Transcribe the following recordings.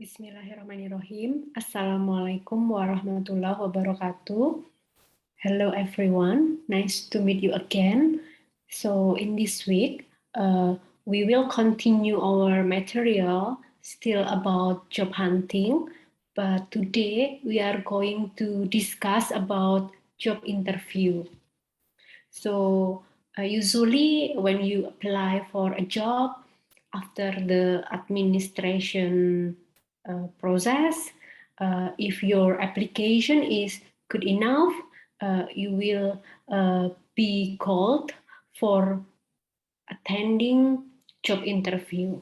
Bismillahirrahmanirrahim. Assalamualaikum warahmatullahi wabarakatuh. Hello everyone, nice to meet you again. So in this week, we will continue our material still about job hunting, but today we are going to discuss about job interview. So usually when you apply for a job, after the administration process, if your application is good enough, you will be called for attending job interview.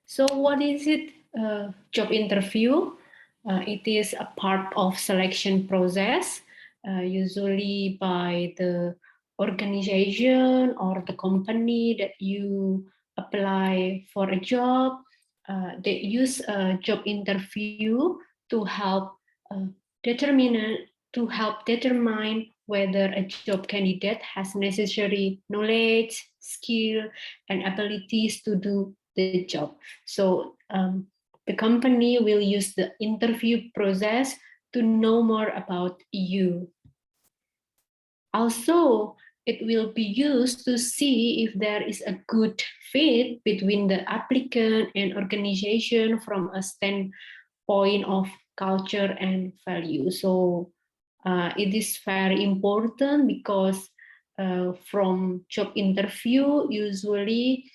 So what is it, job interview? It is a part of selection process, usually by the organization or the company that you apply for a job. They use a job interview to help determine whether a job candidate has necessary knowledge, skill, and abilities to do the job. So the company will use the interview process to know more about you. Also, it will be used to see if there is a good fit between the applicant and organization from a standpoint of culture and value. So it is very important because from job interview, usually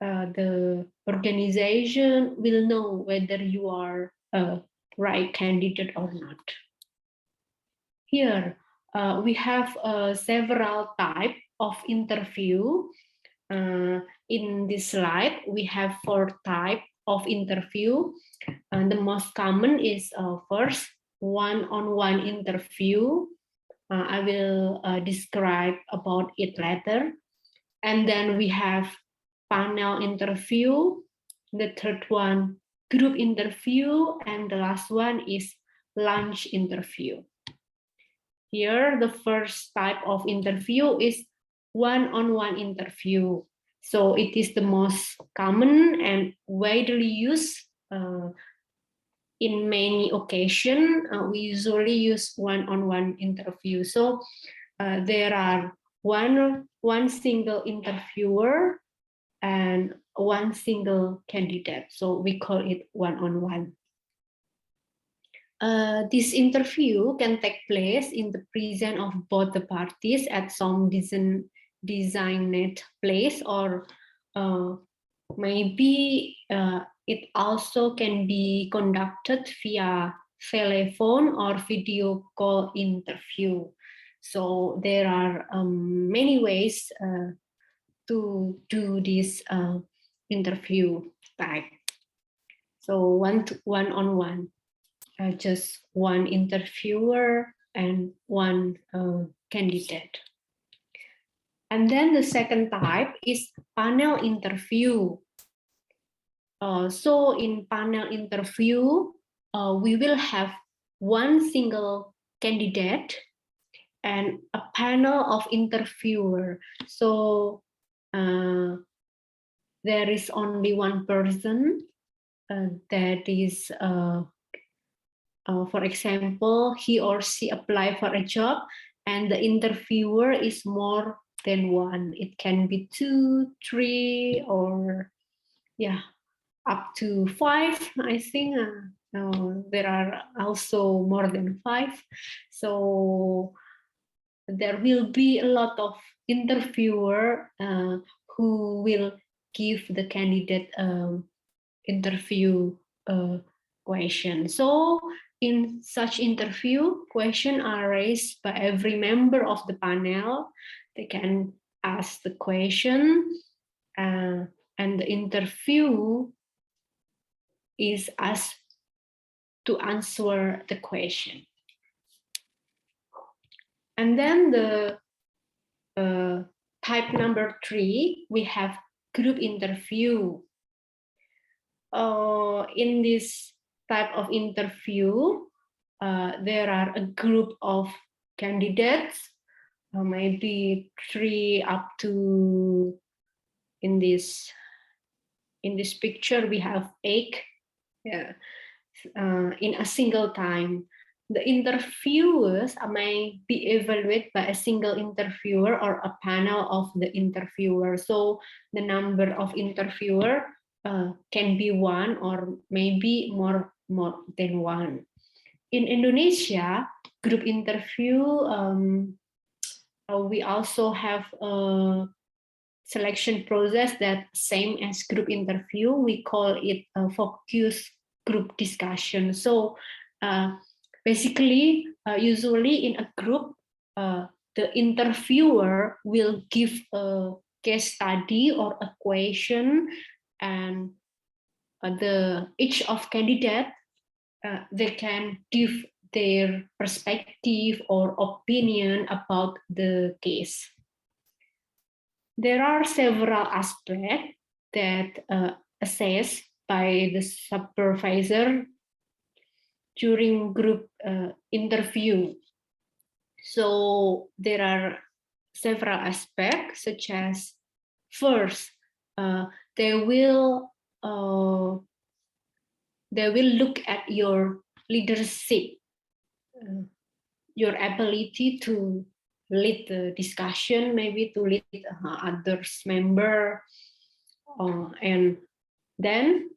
the organization will know whether you are a right candidate or not. Here, we have several types of interview. In this slide, we have 4 types of interview. The most common is first, one-on-one interview. I will describe about it later. And then we have panel interview. The third one, group interview. And the last one is lunch interview. Here, the first type of interview is one-on-one interview. So it is the most common and widely used in many occasions. We usually use one-on-one interview. So there are one single interviewer and one single candidate. So we call it one-on-one. This interview can take place in the presence of both the parties at some designated place, or maybe it also can be conducted via telephone or video call interview. So there are many ways to do this interview type. So one-on-one. Just one interviewer and one candidate. And then the second type is panel interview. So in panel interview, we will have one single candidate and a panel of interviewer. So there is only one person that is for example, he or she apply for a job and the interviewer is more than one. It can be 2, 3, or up to 5. I think there are also more than 5. So there will be a lot of interviewer who will give the candidate interview question. So in such interview, questions are raised by every member of the panel. They can ask the question, and the interview is asked to answer the question. And then the type number 3, we have group interview. In this type of interview, there are a group of candidates, maybe 3 up to, in this picture we have 8. Yeah, in a single time. The interviewers may be evaluated by a single interviewer or a panel of the interviewer. So the number of interviewer can be one or maybe more than one. In Indonesia, group interview, we also have a selection process that same as group interview. We call it a focus group discussion. So basically, usually in a group, the interviewer will give a case study or a question, and each of candidate they can give their perspective or opinion about the case. There are several aspects that assessed by the supervisor during group interview. So there are several aspects, such as first, they will look at your leadership, your ability to lead the discussion, maybe to lead others member, and then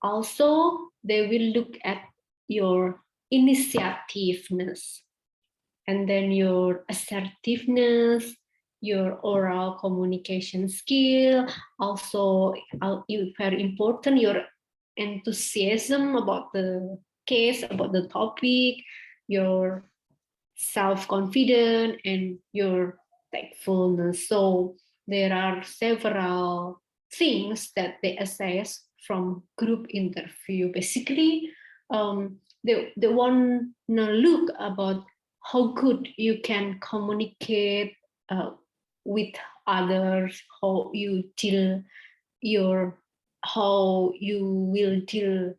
also they will look at your initiativeness, and then your assertiveness, your oral communication skill, also very important, your enthusiasm about the case, about the topic, your self-confidence, and your tactfulness. So there are several things that they assess from group interview. Basically, they want to look about how good you can communicate with others, how you will deal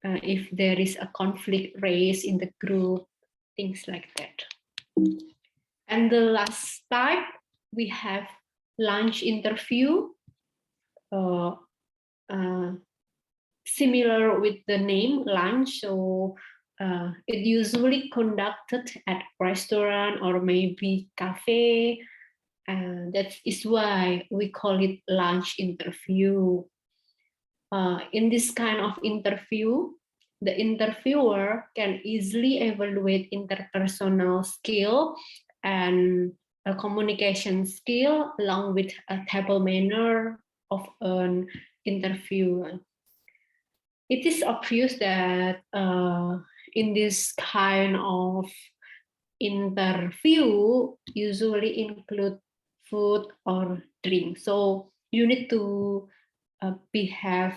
if there is a conflict raised in the group, things like that. And the last type, we have lunch interview. Similar with the name lunch, so it usually conducted at restaurant or maybe cafe, and that is why we call it lunch interview. In this kind of interview, the interviewer can easily evaluate interpersonal skill and a communication skill along with a table manner of an interview. It is obvious that in this kind of interview usually include food or drink. So you need to behave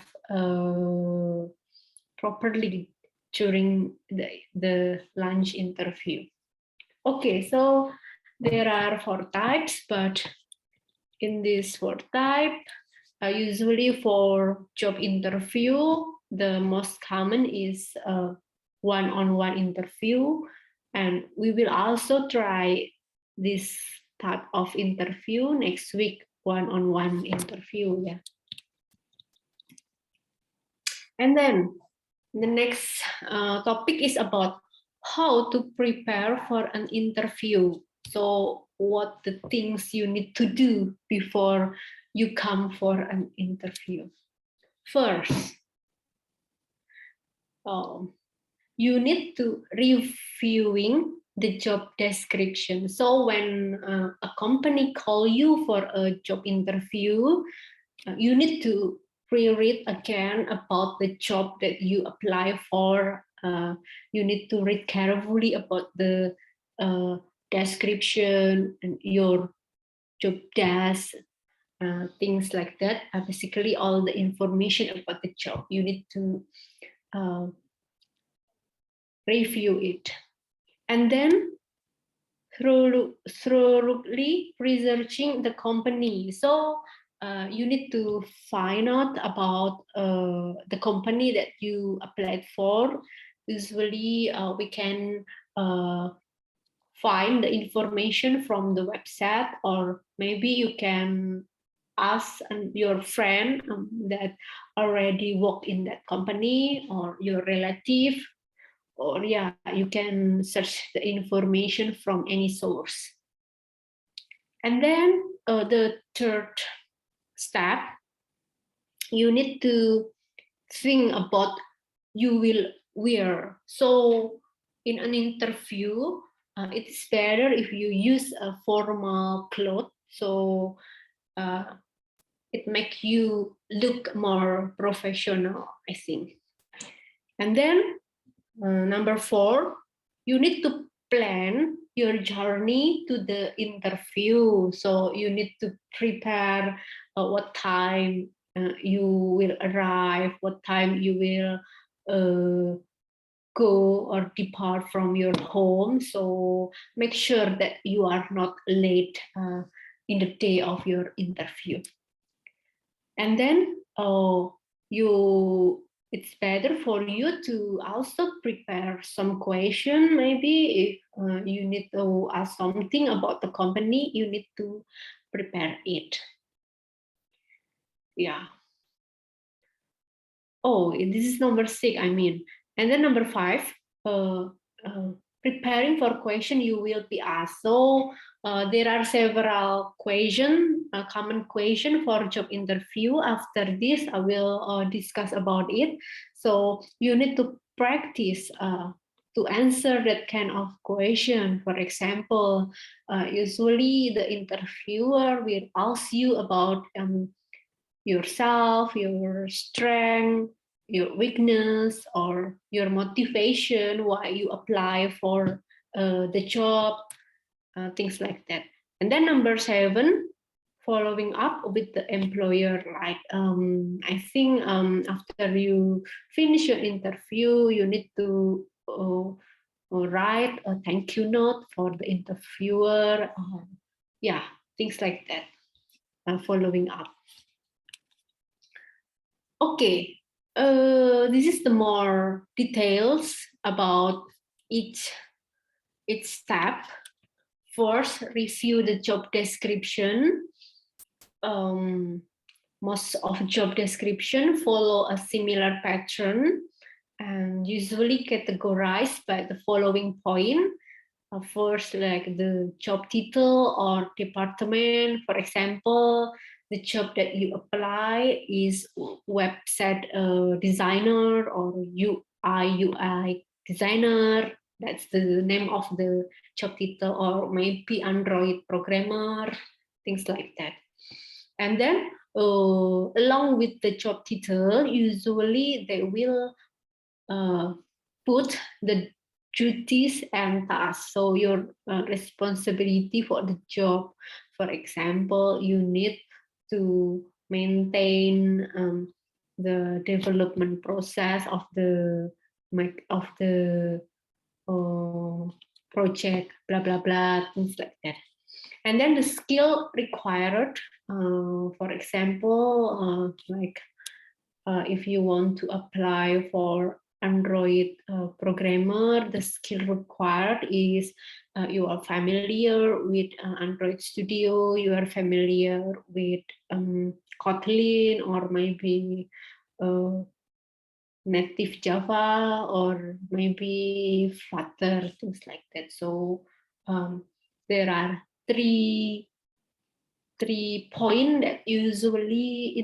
properly during the lunch interview. Okay, so there are 4 types, but in this 4 type, usually for job interview, the most common is one-on-one interview, and we will also try this type of interview next week, one-on-one interview. Yeah. And then the next topic is about how to prepare for an interview. So what the things you need to do before you come for an interview. First, you need to reviewing the job description. So when a company call you for a job interview, you need to reread again about the job that you apply for. You need to read carefully about the description and your job desk, things like that. Basically, all the information about the job, you need to review it. And then thoroughly researching the company. So you need to find out about the company that you applied for. Usually we can find the information from the website, or maybe you can ask your friend that already work in that company, or your relative, or yeah, you can search the information from any source. And then the third step, you need to think about you will wear. So in an interview, it's better if you use a formal cloth. So it makes you look more professional, I think. And then number 4, you need to plan your journey to the interview. So you need to prepare what time you will arrive, what time you will go or depart from your home. So make sure that you are not late in the day of your interview. And then it's better for you to also prepare some question. Maybe if you need to ask something about the company, you need to prepare it. Yeah. Oh, this is number 6, I mean. And then number 5, preparing for question you will be asked. So there are several common question for job interview. After this, I will discuss about it. So you need to practice to answer that kind of question. For example, usually the interviewer will ask you about yourself, your strength, your weakness, or your motivation, why you apply for the job, things like that. And then number 7, following up with the employer. Like I think after you finish your interview, you need to write a thank you note for the interviewer. Yeah, things like that. Following up. Okay, this is the more details about each step. First, review the job description. Most of job description follow a similar pattern and usually categorized by the following point. First, like the job title or department. For example, the job that you apply is website designer or UI UX designer. That's the name of the job title, or maybe Android programmer, things like that. And then along with the job title, usually they will put the duties and tasks. So your responsibility for the job. For example, you need to maintain the development process of the project, blah blah blah, things like that. And then the skill required, for example, if you want to apply for Android programmer, the skill required is you are familiar with Android Studio, you are familiar with Kotlin, or maybe native Java, or maybe Flutter, things like that. So there are three points that usually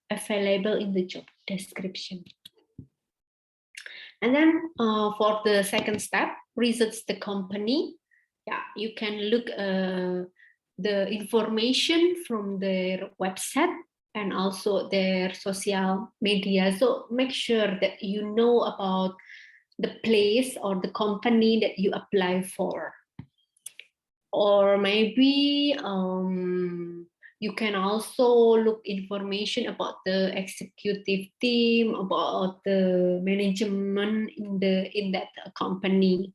available in the job description. And then for the second step, research the company. Yeah, you can look the information from their website and also their social media. So make sure that you know about the place or the company that you apply for. Or maybe you can also look information about the executive team, about the management in that company.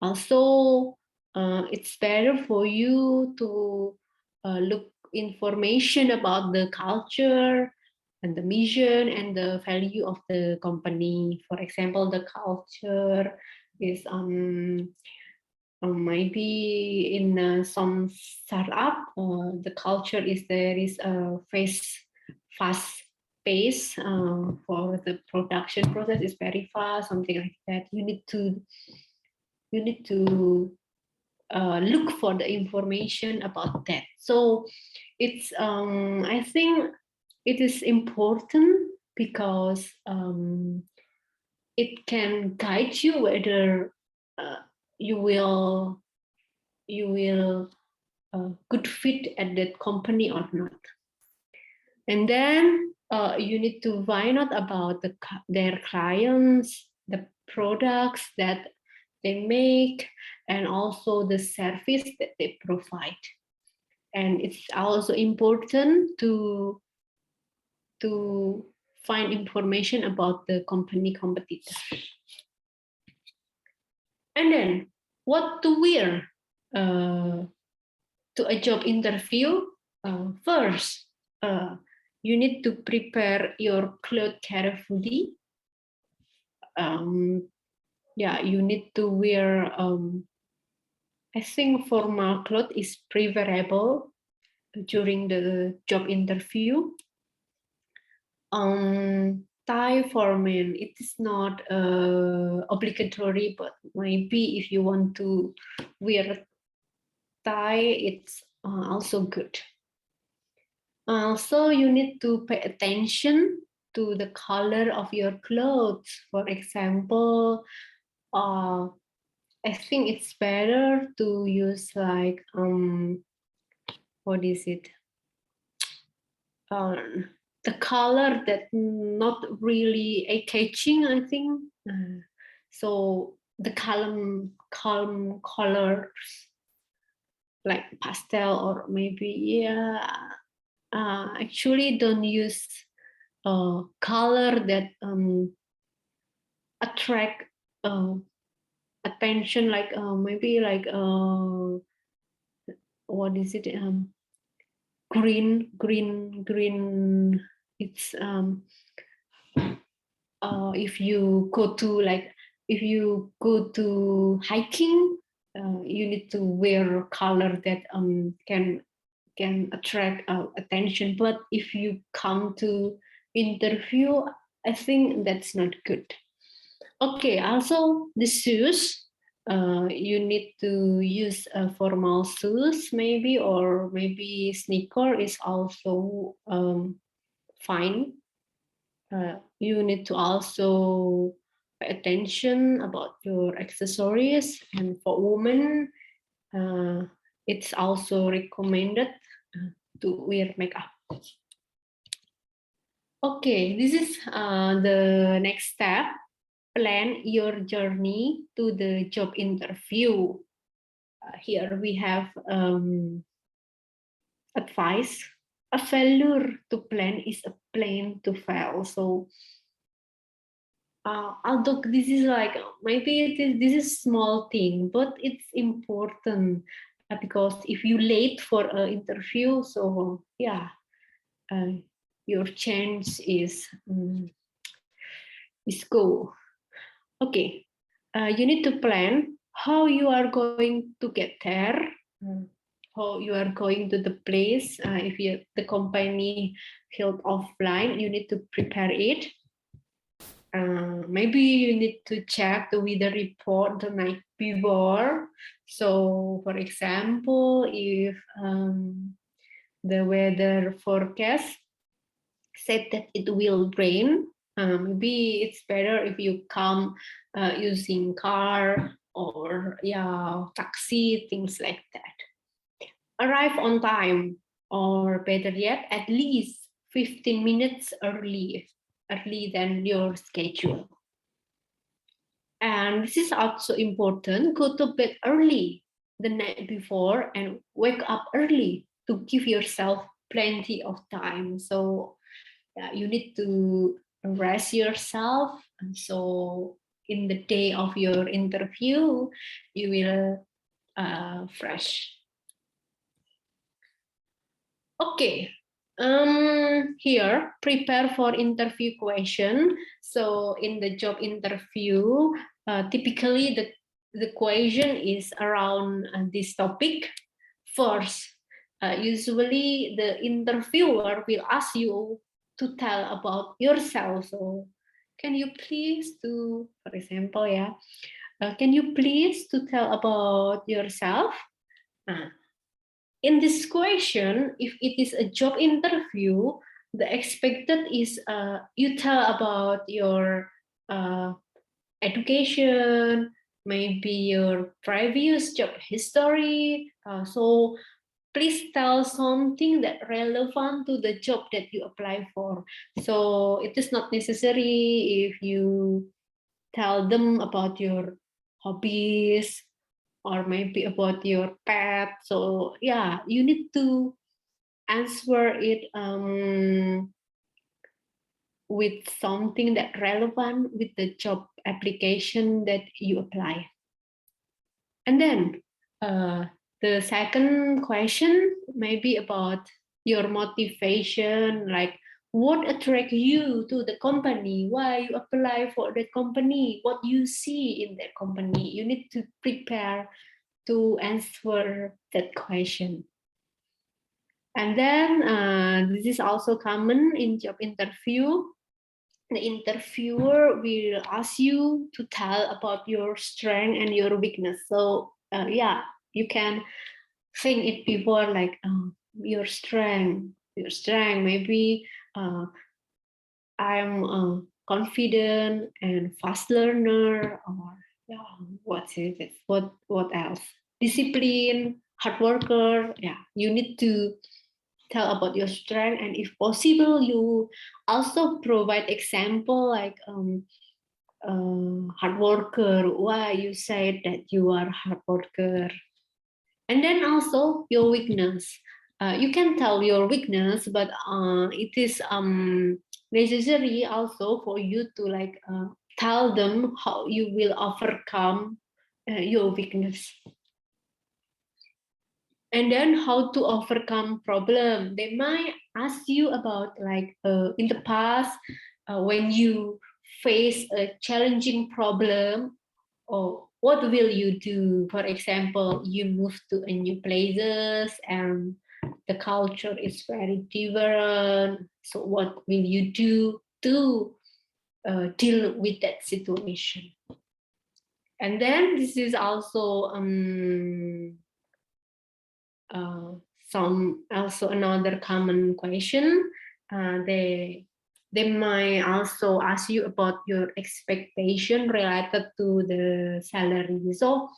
Also, it's better for you to look information about the culture and the mission and the value of the company. For example, the culture is maybe in some startup, the culture is there is a fast pace for the production process is very fast, something like that. You need to look for the information about that. So it's I think it is important because it can guide you whether you will good fit at that company or not. And then you need to find out about their clients, the products that they make, and also the service that they provide. And it's also important to find information about the company competitor. And then what to wear to a job interview? First, you need to prepare your clothes carefully. Yeah, you need to wear, I think formal clothes is preferable during the job interview. Tie for men, it is not obligatory, but maybe if you want to wear tie, it's also good. So you need to pay attention to the color of your clothes. For example, I think it's better to use like what is it? The color that not really eye-catching, I think. So the calm colors like pastel or maybe actually don't use color that attract attention, like maybe like what is it? Green. It's if you go to hiking, you need to wear color that can attract attention. But if you come to interview, I think that's not good. Okay, also the shoes. You need to use formal shoes maybe, or maybe sneaker is also fine. You need to also pay attention about your accessories, and for women it's also recommended to wear makeup. Okay, this is the next step. Plan your journey to the job interview. Here we have advice. A failure to plan is a plan to fail. So although this is like maybe this is small thing, but it's important because if you late for an interview, so yeah, your chance is go. Okay, you need to plan how you are going to get there, how you are going to the place. If the company held offline, you need to prepare it. Maybe you need to check the weather report the night before. So, for example, if the weather forecast said that it will rain, maybe it's better if you come using car or taxi, things like that. Arrive on time, or better yet, at least 15 minutes early than your schedule. And this is also important. Go to bed early the night before and wake up early to give yourself plenty of time. So you need to rest yourself. And so in the day of your interview, you will fresh. Okay. Here, prepare for interview question. So in the job interview, typically the question is around this topic. First, usually the interviewer will ask you to tell about yourself. So, can you please do, for example, can you please to tell about yourself? In this question, if it is a job interview, the expected is you tell about your education, maybe your previous job history. So please tell something that relevant to the job that you apply for. So it is not necessary if you tell them about your hobbies or maybe about your pet. So yeah, you need to answer it with something that relevant with the job application that you apply. And then the second question may be about your motivation, like what attract you to the company, why you apply for the company, what you see in that company. You need to prepare to answer that question. And then this is also common in job interview. The interviewer will ask you to tell about your strength and your weakness. So yeah, you can think it before, like your strength. Maybe I'm confident and fast learner, or yeah, what's it? What else? Discipline, hard worker. Yeah, you need to tell about your strength, and if possible you also provide example like hard worker, why you said that you are hard worker. And then also your weakness, you can tell your weakness, but it is necessary also for you to like tell them how you will overcome your weakness. And then how to overcome problem. They might ask you about like in the past when you face a challenging problem, or what will you do? For example, you move to a new places and the culture is very different, so what will you do to deal with that situation? And then this is also some also another common question. They might also ask you about your expectation related to the salary. So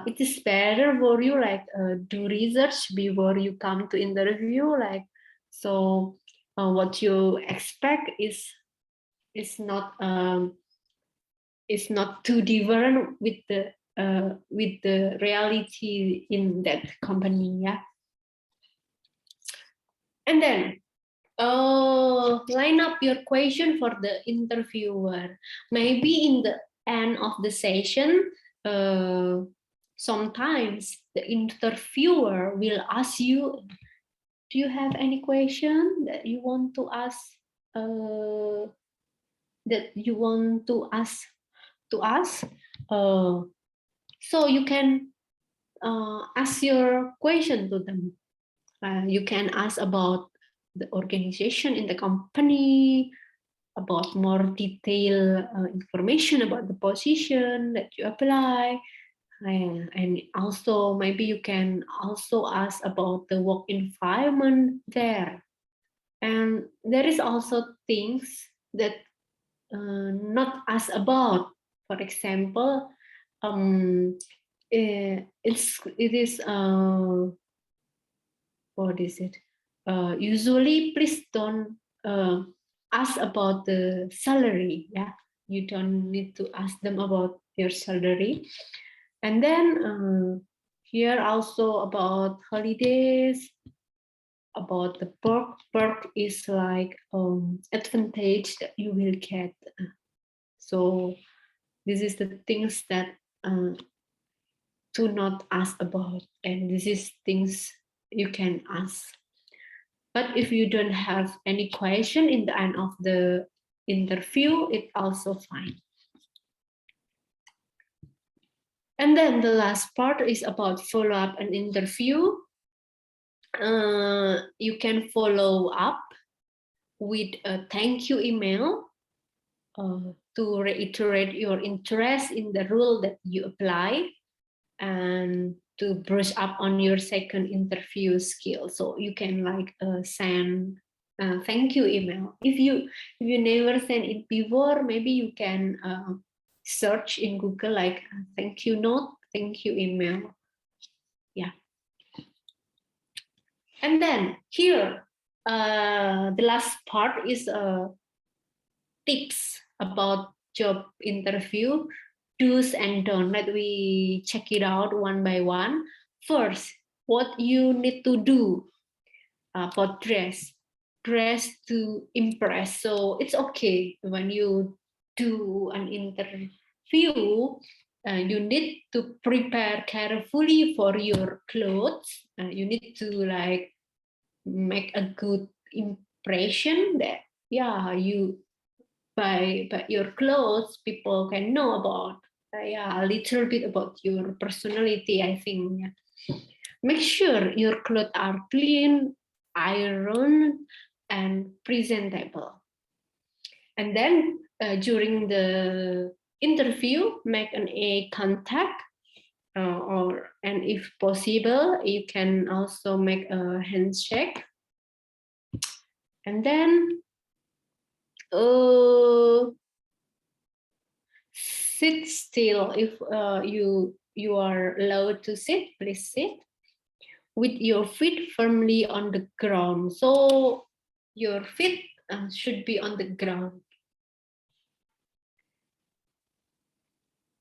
it is better for you like do research before you come to interview. Like so, what you expect is not too different with the reality in that company. Yeah. And then line up your question for the interviewer. Maybe in the end of the session, sometimes the interviewer will ask you, do you have any question that you want to ask to us? So you can ask your question to them. You can ask about the organization in the company, about more detailed information about the position that you apply, and also maybe you can also ask about the work environment there. And there is also things that not asked about. For example, it is what is it? Usually, please don't ask about the salary. Yeah, you don't need to ask them about your salary. And then here also about holidays, about the perk. Perk is like advantage that you will get. So this is the things that to not ask about, and this is things you can ask. But if you don't have any question in the end of the interview, it's also fine. And then the last part is about follow up and interview. You can follow up with a thank you email to reiterate your interest in the role that you apply and to brush up on your second interview skill. So you can like send thank you email. If you never send it before, maybe you can search in Google like thank you note, thank you email. Yeah. And then here, the last part is tips about job interview, do's and don'ts. Let we check it out one by one. First, what you need to do about dress to impress. So it's okay when you do an interview, you need to prepare carefully for your clothes. You need to like make a good impression that yeah, you by your clothes people can know about yeah, a little bit about your personality, I think. Make sure your clothes are clean, ironed, and presentable. And then during the interview, make an eye contact, and if possible, you can also make a handshake. And then sit still. If you are allowed to sit, please sit with your feet firmly on the ground. So your feet should be on the ground.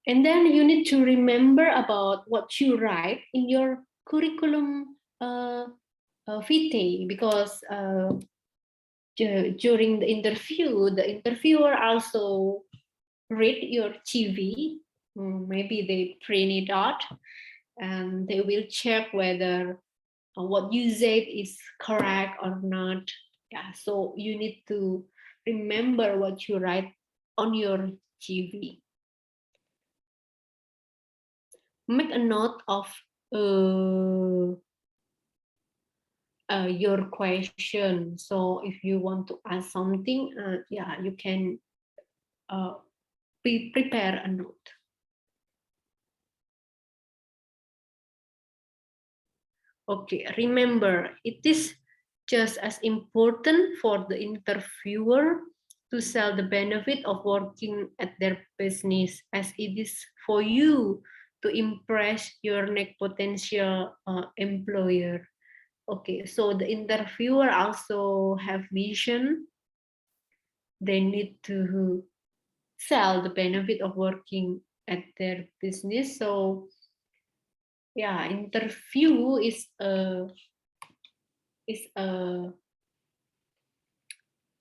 And then you need to remember about what you write in your curriculum vitae, because during the interview, the interviewer also read your CV. Maybe they print it out and they will check whether what you said is correct or not. Yeah, so you need to remember what you write on your CV. Make a note of your question. So if you want to ask something, yeah, you can prepare a note. Okay, remember, it is just as important for the interviewer to sell the benefit of working at their business as it is for you to impress your next potential employer. Okay, so the interviewer also have vision. They need to sell the benefit of working at their business. So yeah, interview is a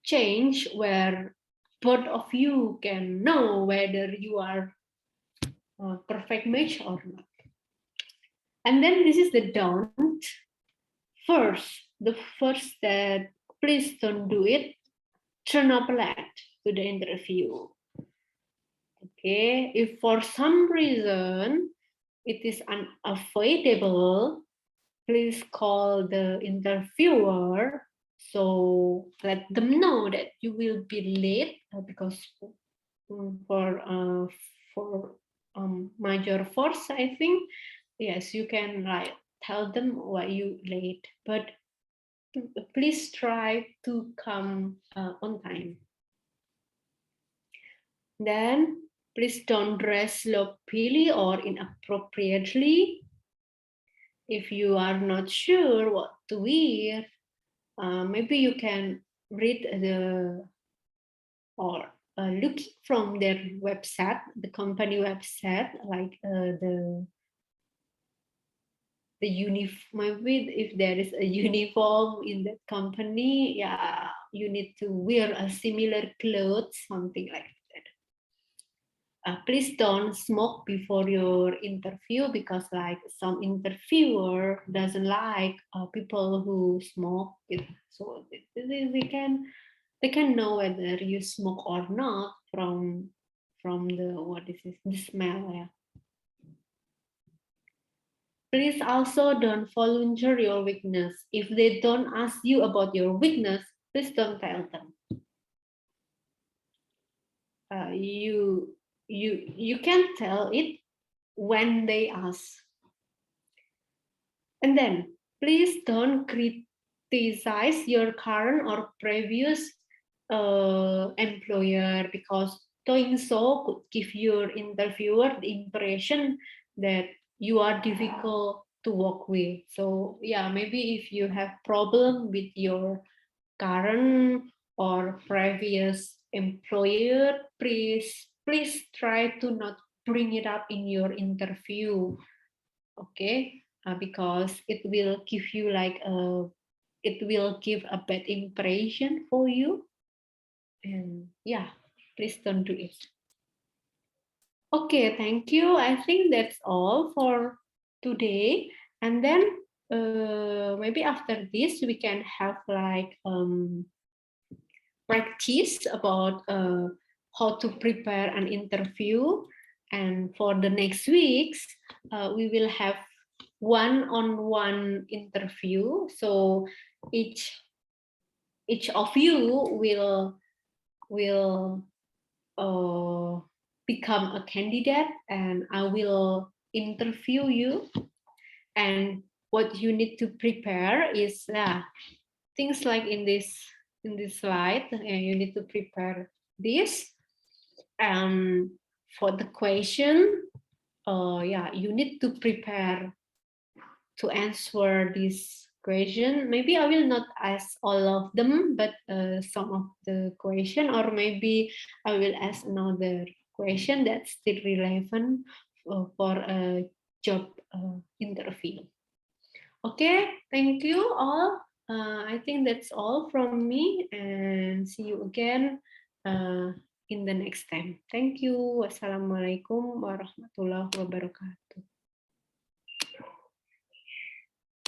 change where both of you can know whether you are a perfect match or not. And then this is the don't. First, the first that please don't do it. Turn up late to the interview. Okay, if for some reason it is unavoidable, please call the interviewer. So let them know that you will be late because for major force, I think, yes, you can like tell them why you late, but please try to come on time. Then please don't dress sloppily or inappropriately. If you are not sure what to wear, maybe you can read or look from their website, the company website, like the maybe if there is a uniform in that company, yeah, you need to wear a similar clothes, something like that. Please don't smoke before your interview, because like some interviewer doesn't like people who smoke. So they can know whether you smoke or not from the what is this, the smell. Yeah. Please also don't volunteer your weakness. If they don't ask you about your weakness, please don't tell them. You can tell it when they ask. And then please don't criticize your current or previous employer, because doing so could give your interviewer the impression that you are difficult to work with. So yeah, maybe if you have problem with your current or previous employer, please try to not bring it up in your interview. Okay, because it will give you like it will give a bad impression for you. And yeah, please don't do it. Okay, thank you. I think that's all for today. And then maybe after this we can have like practice about how to prepare an interview. And for the next weeks, we will have one-on-one interview. So each of you will become a candidate, and I will interview you. And what you need to prepare is things like in this slide. You need to prepare this. For the question, you need to prepare to answer this question. Maybe I will not ask all of them, but some of the question, or maybe I will ask another question that's still relevant for a job interview. Okay, thank you all. I think that's all from me, and see you again in the next time. Thank you. Wassalamualaikum warahmatullahi wabarakatuh.